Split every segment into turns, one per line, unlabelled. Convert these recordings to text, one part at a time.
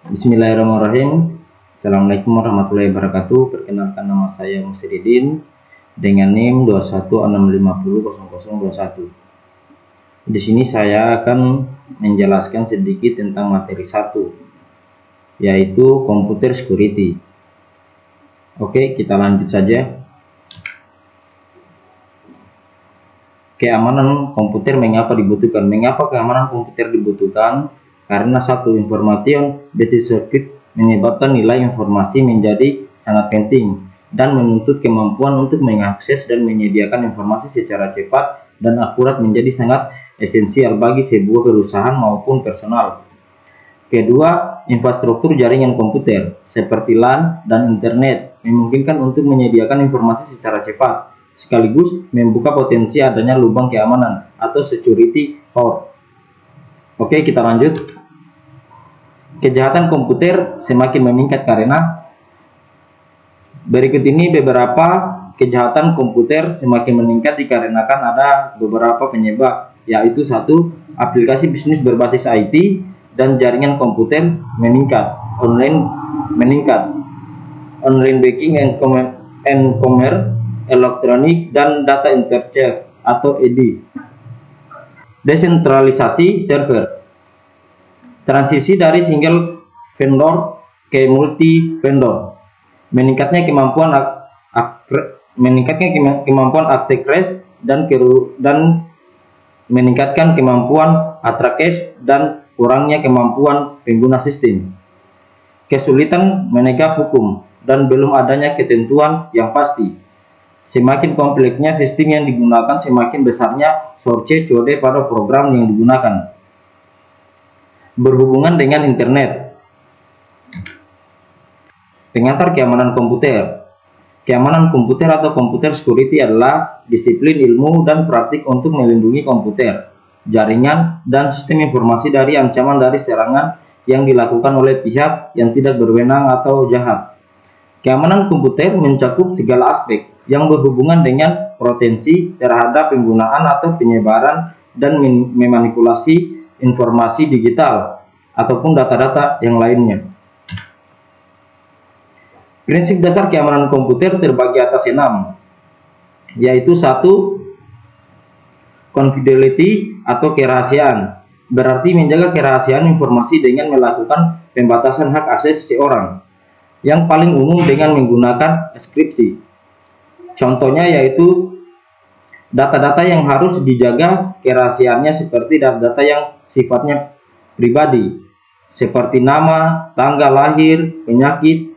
Bismillahirrahmanirrahim. Assalamualaikum warahmatullahi wabarakatuh. Perkenalkan, nama saya Musridin dengan NIM 216500021. Di sini saya akan menjelaskan sedikit tentang materi 1, yaitu komputer security. Oke, kita lanjut saja. Keamanan komputer mengapa dibutuhkan? Mengapa keamanan komputer dibutuhkan? Karena satu, information based circuit menyebabkan nilai informasi menjadi sangat penting dan menuntut kemampuan untuk mengakses dan menyediakan informasi secara cepat dan akurat menjadi sangat esensial bagi sebuah perusahaan maupun personal. Kedua, infrastruktur jaringan komputer seperti LAN dan internet memungkinkan untuk menyediakan informasi secara cepat sekaligus membuka potensi adanya lubang keamanan atau security hole. Oke, kita lanjut. Kejahatan komputer semakin meningkat karena berikut ini beberapa kejahatan komputer semakin meningkat dikarenakan ada beberapa penyebab, yaitu satu, aplikasi bisnis berbasis IT dan jaringan komputer meningkat, online banking and commerce, elektronik dan data interchange atau ED. Desentralisasi server, transisi dari single vendor ke multi vendor, meningkatnya kemampuan attack race dan meningkatkan kemampuan attack race dan kurangnya kemampuan pengguna sistem. Kesulitan menegak hukum dan belum adanya ketentuan yang pasti. Semakin kompleksnya sistem yang digunakan, semakin besarnya source code pada program yang digunakan. Berhubungan dengan internet. Pengantar keamanan komputer. Keamanan komputer atau computer security adalah disiplin ilmu dan praktik untuk melindungi komputer, jaringan, dan sistem informasi dari ancaman dari serangan yang dilakukan oleh pihak yang tidak berwenang atau jahat. Keamanan komputer mencakup segala aspek yang berhubungan dengan potensi terhadap penggunaan atau penyebaran dan memanipulasi informasi digital ataupun data-data yang lainnya. Prinsip dasar keamanan komputer terbagi atas 6, yaitu 1. Confidentiality atau kerahasiaan, berarti menjaga kerahasiaan informasi dengan melakukan pembatasan hak akses seseorang, yang paling umum dengan menggunakan enkripsi. Contohnya yaitu data-data yang harus dijaga kerahasiaannya seperti data-data yang sifatnya pribadi, seperti nama, tanggal lahir, penyakit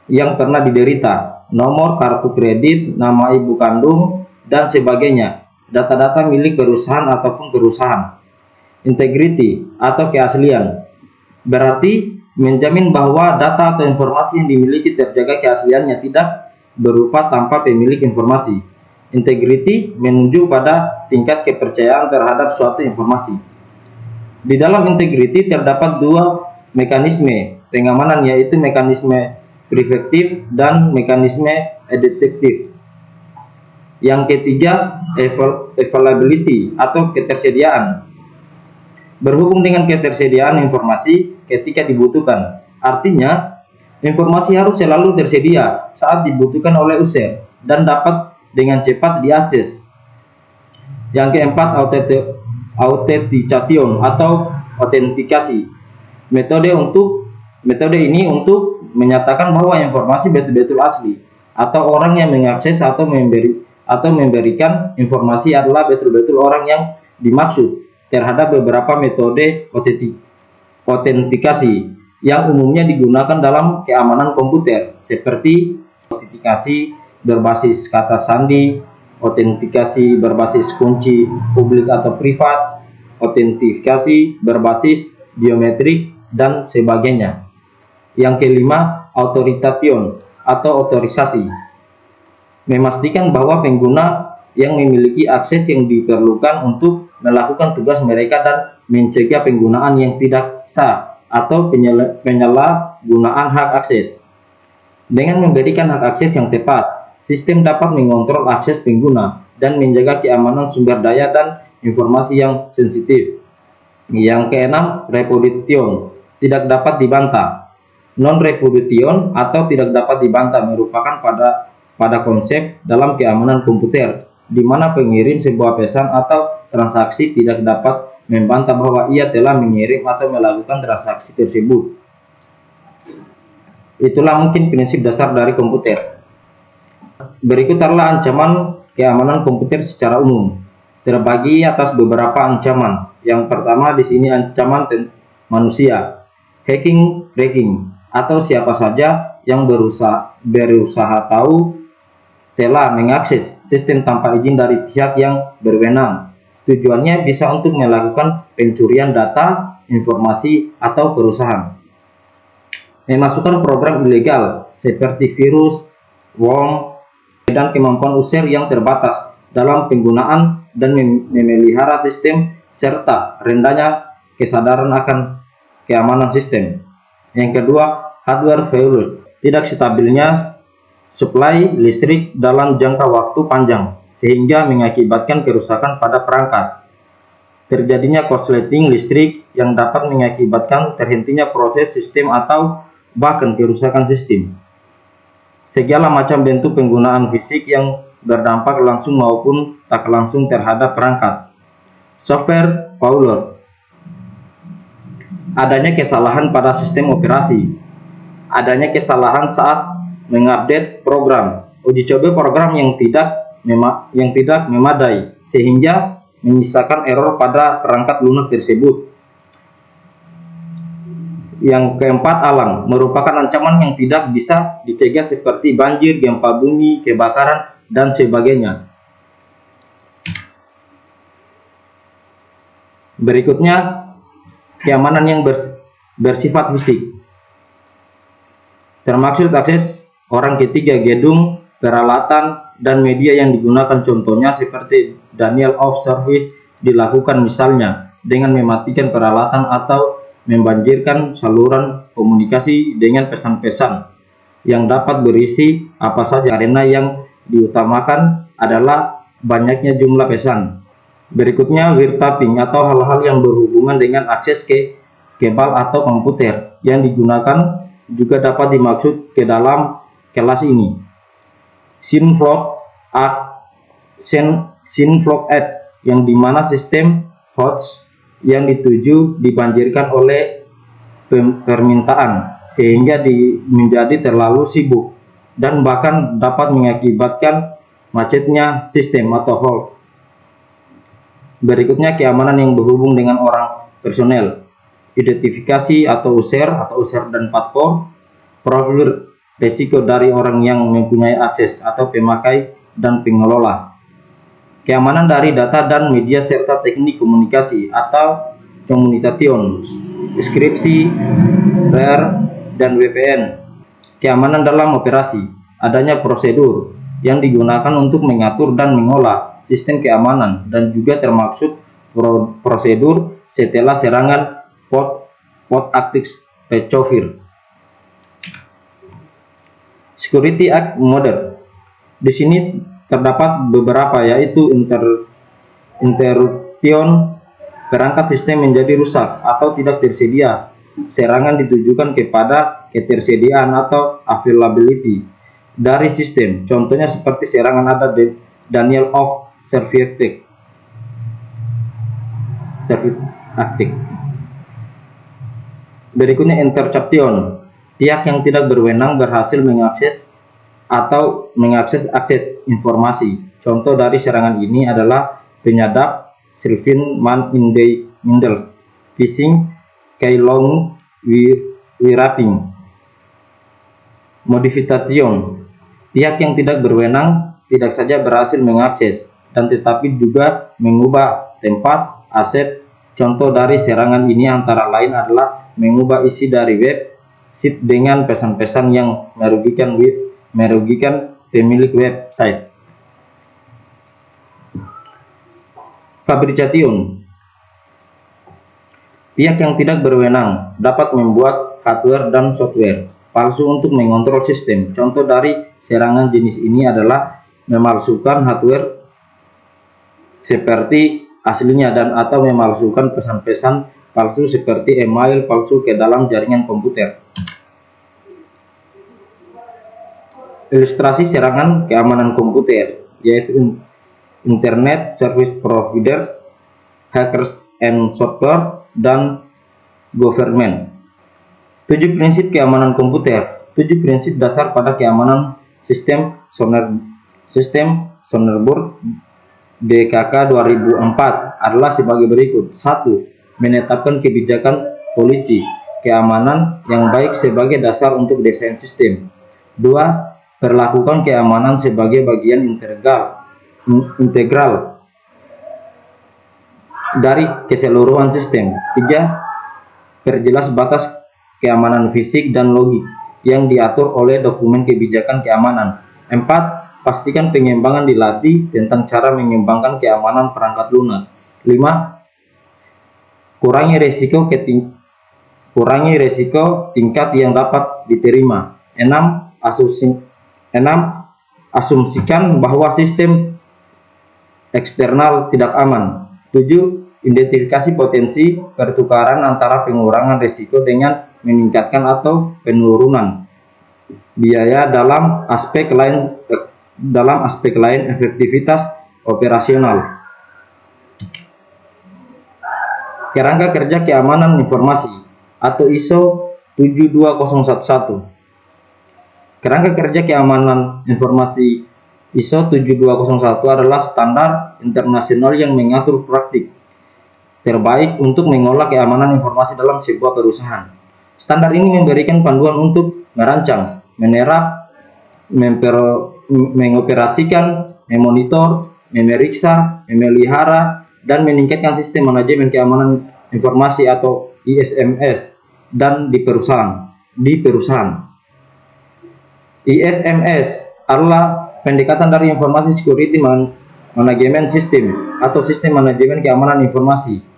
yang pernah diderita, nomor kartu kredit, nama ibu kandung, dan sebagainya. Data-data milik perusahaan ataupun perusahaan. Integrity atau keaslian, berarti menjamin bahwa data atau informasi yang dimiliki terjaga keasliannya, tidak berupa tanpa pemilik informasi. Integrity menuju pada tingkat kepercayaan terhadap suatu informasi. Di dalam integrity terdapat dua mekanisme pengamanan, yaitu mekanisme preventif dan mekanisme adaptif. Yang ketiga, availability atau ketersediaan, berhubung dengan ketersediaan informasi ketika dibutuhkan. Artinya, informasi harus selalu tersedia saat dibutuhkan oleh user dan dapat dengan cepat diakses. Yang keempat, authentication atau autentikasi. Metode ini untuk menyatakan bahwa informasi betul-betul asli atau orang yang mengakses atau memberikan informasi adalah betul-betul orang yang dimaksud. Terhadap beberapa metode autentikasi yang umumnya digunakan dalam keamanan komputer, seperti autentikasi berbasis kata sandi, autentikasi berbasis kunci publik atau privat, autentikasi berbasis biometrik, dan sebagainya. Yang kelima, authorization atau otorisasi, memastikan bahwa pengguna yang memiliki akses yang diperlukan untuk melakukan tugas mereka dan mencegah penggunaan yang tidak sah atau penyalahgunaan hak akses. Dengan memberikan hak akses yang tepat, sistem dapat mengontrol akses pengguna dan menjaga keamanan sumber daya dan informasi yang sensitif. Yang keenam, reputation, tidak dapat dibantah. Non-repudiation atau tidak dapat dibantah merupakan pada konsep dalam keamanan komputer, di mana pengirim sebuah pesan atau transaksi tidak dapat membantah bahwa ia telah mengirim atau melakukan transaksi tersebut. Itulah mungkin prinsip dasar dari komputer. Berikut adalah ancaman keamanan komputer secara umum. Terbagi atas beberapa ancaman. Yang pertama di sini ancaman manusia, hacking, cracking, atau siapa saja yang berusaha tahu telah mengakses sistem tanpa izin dari pihak yang berwenang. Tujuannya bisa untuk melakukan pencurian data, informasi, atau perusahaan. Memasukkan program ilegal seperti virus, worm, dan kemampuan user yang terbatas dalam penggunaan dan memelihara sistem serta rendahnya kesadaran akan keamanan sistem. Yang kedua, hardware failure, tidak stabilnya suplai listrik dalam jangka waktu panjang sehingga mengakibatkan kerusakan pada perangkat. Terjadinya korsleting listrik yang dapat mengakibatkan terhentinya proses sistem atau bahkan kerusakan sistem. Segala macam bentuk penggunaan fisik yang berdampak langsung maupun tak langsung terhadap perangkat. Software failure, adanya kesalahan pada sistem operasi, adanya kesalahan saat mengupdate program, uji coba program yang tidak memadai sehingga menyisakan error pada perangkat lunak tersebut. Yang keempat, alam merupakan ancaman yang tidak bisa dicegah seperti banjir, gempa bumi, kebakaran, dan sebagainya. Berikutnya, keamanan yang bersifat fisik, termaksud akses orang ketiga, gedung, peralatan, dan media yang digunakan. Contohnya seperti denial of service dilakukan misalnya dengan mematikan peralatan atau membanjirkan saluran komunikasi dengan pesan-pesan yang dapat berisi apa saja, karena yang diutamakan adalah banyaknya jumlah pesan. Berikutnya, wiretapping atau hal-hal yang berhubungan dengan akses ke kabel atau komputer yang digunakan juga dapat dimaksud ke dalam kelas ini. Synflog Act, yang dimana sistem host yang dituju dibanjirkan oleh permintaan sehingga menjadi terlalu sibuk dan bahkan dapat mengakibatkan macetnya sistem atau hold. Berikutnya, keamanan yang berhubung dengan orang personel, identifikasi atau user dan paspor, profil risiko dari orang yang mempunyai akses atau pemakai dan pengelola, keamanan dari data dan media serta teknik komunikasi atau communication, deskripsi, RAR, dan VPN. Keamanan dalam operasi, adanya prosedur yang digunakan untuk mengatur dan mengolah sistem keamanan dan juga termaksud prosedur setelah serangan post-attack takeover. Security Act Model. Di sini terdapat beberapa, yaitu interruption, perangkat sistem menjadi rusak atau tidak tersedia. Serangan ditujukan kepada ketersediaan atau availability dari sistem. Contohnya seperti serangan ada denial of service attack. Berikutnya, interception, pihak yang tidak berwenang berhasil mengakses akses informasi. Contoh dari serangan ini adalah penyadap, Sylvan man in the middle, phishing, keylong wiraping. Modification, pihak yang tidak berwenang tidak saja berhasil mengakses dan tetapi juga mengubah tempat aset. Contoh dari serangan ini antara lain adalah mengubah isi dari website dengan pesan-pesan yang merugikan pemilik website. Fabrication, pihak yang tidak berwenang dapat membuat hardware dan software palsu untuk mengontrol sistem. Contoh dari serangan jenis ini adalah memalsukan hardware seperti aslinya dan atau memalsukan pesan-pesan palsu seperti email palsu ke dalam jaringan komputer. Ilustrasi serangan keamanan komputer, yaitu Internet Service Provider, Hackers and Software, dan Government. 7 prinsip keamanan komputer. 7 prinsip dasar pada keamanan sistem Sonderburg BKK 2004 adalah sebagai berikut. 1. Menetapkan kebijakan polisi keamanan yang baik sebagai dasar untuk desain sistem. 2. Perlakukan keamanan sebagai bagian integral dari keseluruhan sistem. 3. Perjelas batas keamanan fisik dan logik yang diatur oleh dokumen kebijakan keamanan. 4. Pastikan pengembangan dilatih tentang cara mengembangkan keamanan perangkat lunak. 5. Kurangi resiko tingkat yang dapat diterima. 6. Asumsikan bahwa sistem eksternal tidak aman. 7. Identifikasi potensi pertukaran antara pengurangan risiko dengan meningkatkan atau penurunan biaya dalam aspek lain efektivitas operasional. Kerangka kerja keamanan informasi atau ISO 72011. Kerangka kerja keamanan informasi ISO 7201 adalah standar internasional yang mengatur praktik terbaik untuk mengolah keamanan informasi dalam sebuah perusahaan. Standar ini memberikan panduan untuk merancang, menerap, mengoperasikan, memonitor, memeriksa, memelihara, dan meningkatkan sistem manajemen keamanan informasi atau ISMS dan di perusahaan. ISMS adalah pendekatan dari Information Security Management System atau Sistem Manajemen Keamanan Informasi.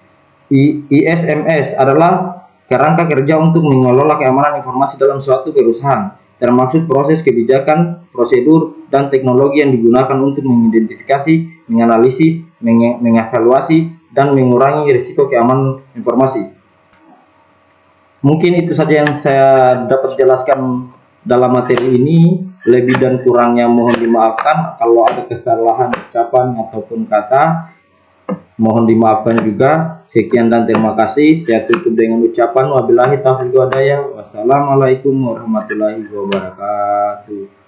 ISMS adalah kerangka kerja untuk mengelola keamanan informasi dalam suatu perusahaan, termasuk proses kebijakan, prosedur, dan teknologi yang digunakan untuk mengidentifikasi, menganalisis, mengevaluasi, dan mengurangi risiko keamanan informasi. Mungkin itu saja yang saya dapat jelaskan dalam materi ini. Lebih dan kurangnya mohon dimaafkan. Kalau ada kesalahan ucapan ataupun kata, mohon dimaafkan juga. Sekian dan terima kasih. Saya tutup dengan ucapan wabillahi taufiq wal hidayah. Wassalamualaikum warahmatullahi wabarakatuh.